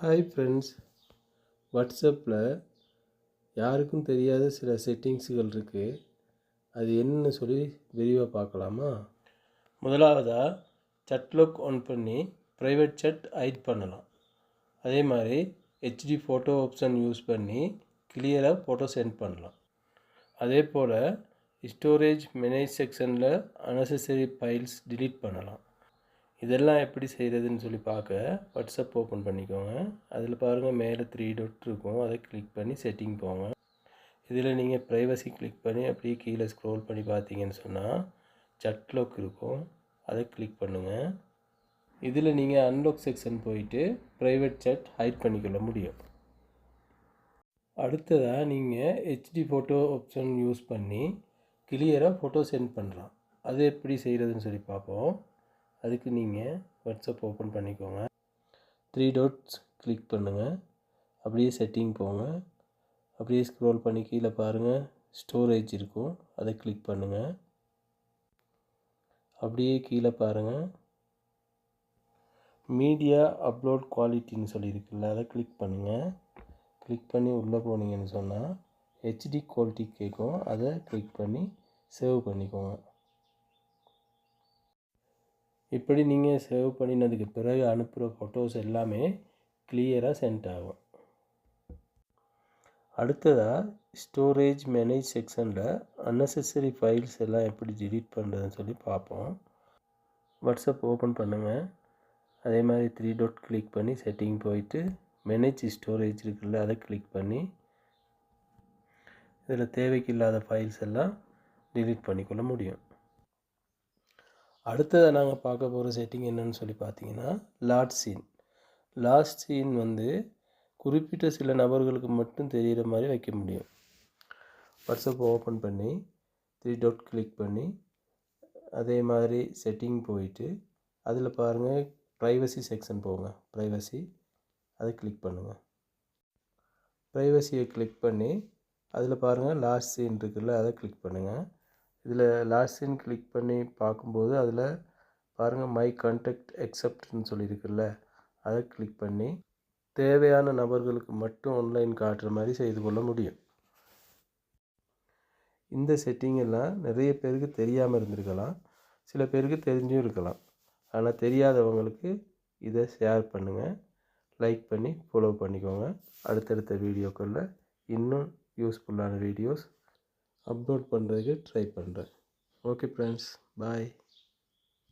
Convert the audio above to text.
Hi friends, வாட்ஸ்அப்பில் யாருக்கும் தெரியாத சில செட்டிங்ஸுகள் இருக்குது. அது என்னன்னு சொல்லி விரிவாக பார்க்கலாமா? முதலாவதாக சட் லாக் ஆன் பண்ணி ப்ரைவேட் சட் ஹைட் பண்ணலாம். அதே மாதிரி ஹெச்டி ஃபோட்டோ ஆப்ஷன் யூஸ் பண்ணி கிளியராக ஃபோட்டோ சென்ட் பண்ணலாம். அதே போல் ஸ்டோரேஜ் மேனேஜ் செக்ஷனில் அன்னெசரி ஃபைல்ஸ் டிலீட் பண்ணலாம். இதெல்லாம் எப்படி செய்கிறதுன்னு சொல்லி பார்க்க வாட்ஸ்அப் ஓப்பன் பண்ணிக்கோங்க. அதில் பாருங்கள் மேலே 3 டாட் இருக்கும், அதை கிளிக் பண்ணி செட்டிங் போங்க. இதில் நீங்கள் ப்ரைவசி கிளிக் பண்ணி அப்படியே கீழே ஸ்க்ரோல் பண்ணி பார்த்தீங்கன்னு சொன்னால் சட் லாக் இருக்கும், அதை கிளிக் பண்ணுங்கள். இதில் நீங்கள் அன்லாக் செக்ஷன் போயிட்டு ப்ரைவேட் சட் ஹைட் பண்ணிக்கொள்ள முடியும். அடுத்ததாக நீங்கள் ஹெச்டி ஃபோட்டோ ஆப்ஷன் யூஸ் பண்ணி கிளியராக ஃபோட்டோ சென்ட் பண்ணலாம். அது எப்படி செய்கிறதுன்னு சொல்லி பார்ப்போம். அதுக்கு நீங்கள் வாட்ஸ்அப் ஓப்பன் பண்ணிக்கோங்க. 3 டாட்ஸ் கிளிக் பண்ணுங்கள். அப்படியே செட்டிங் போங்க. அப்படியே ஸ்க்ரோல் பண்ணி கீழே பாருங்கள் ஸ்டோரேஜ் இருக்கும், அதை கிளிக் பண்ணுங்கள். அப்படியே கீழே பாருங்கள் மீடியா அப்லோட் குவாலிட்டின்னு சொல்லியிருக்குல்ல, அதை கிளிக் பண்ணுங்கள். கிளிக் பண்ணி உள்ளே போனீங்கன்னு சொன்னால் ஹெச்டி குவாலிட்டி கேட்கும், அதை கிளிக் பண்ணி சேவ் பண்ணிக்கோங்க. இப்படி நீங்கள் சேவ் பண்ணினதுக்கு பிறகு அனுப்புகிற ஃபோட்டோஸ் எல்லாமே கிளியராக சென்ட் ஆகும். அடுத்ததாக ஸ்டோரேஜ் மேனேஜ் செக்ஷனில் அன்னெசரி ஃபைல்ஸ் எல்லாம் எப்படி டிலீட் பண்ணுறதுன்னு சொல்லி பார்ப்போம். வாட்ஸ்அப் ஓப்பன் பண்ணுங்கள். அதே மாதிரி 3 டாட் கிளிக் பண்ணி செட்டிங் போயிட்டு மேனேஜ் ஸ்டோரேஜ் இருக்குல்ல, அதை கிளிக் பண்ணி இதில் தேவைக்கு இல்லாத ஃபைல்ஸ் எல்லாம் டிலீட் பண்ணிக்கொள்ள முடியும். அடுத்ததை நாங்கள் பார்க்க போகிற செட்டிங் என்னன்னு சொல்லி பார்த்தீங்கன்னா லாஸ்ட் சீன் வந்து குறிப்பிட்ட சில நபர்களுக்கு மட்டும் தெரிகிற மாதிரி வைக்க முடியும். வாட்ஸ்அப் ஓப்பன் பண்ணி 3 டாட் கிளிக் பண்ணி அதே மாதிரி செட்டிங் போயிட்டு அதில் பாருங்கள் ப்ரைவசி செக்ஷன் போங்க. ப்ரைவசி அதை கிளிக் பண்ணுங்கள். ப்ரைவசியை கிளிக் பண்ணி அதில் பாருங்கள் லாஸ்ட் சீன் இருக்குல்ல, அதை கிளிக் பண்ணுங்கள். இதில் லாஸ்ட் சீன் கிளிக் பண்ணி பார்க்கும்போது அதில் பாருங்கள் மை கான்டாக்ட் எக்ஸப்ட்னு சொல்லியிருக்குல்ல, அதை கிளிக் பண்ணி தேவையான நபர்களுக்கு மட்டும் ஆன்லைன் காட்டுற மாதிரி செய்து கொள்ள முடியும். இந்த செட்டிங் எல்லாம் நிறைய பேருக்கு தெரியாமல் இருந்திருக்கலாம், சில பேருக்கு தெரிஞ்சும் இருக்கலாம். ஆனால் தெரியாதவங்களுக்கு இதை ஷேர் பண்ணுங்கள், லைக் பண்ணி ஃபாலோ பண்ணிக்கோங்க. அடுத்தடுத்த வீடியோக்களில் இன்னும் யூஸ்ஃபுல்லான வீடியோஸ் அப்லோட் பண்ணுறதுக்கு ட்ரை பண்ணுறேன். ஓகே ஃப்ரெண்ட்ஸ், பாய்.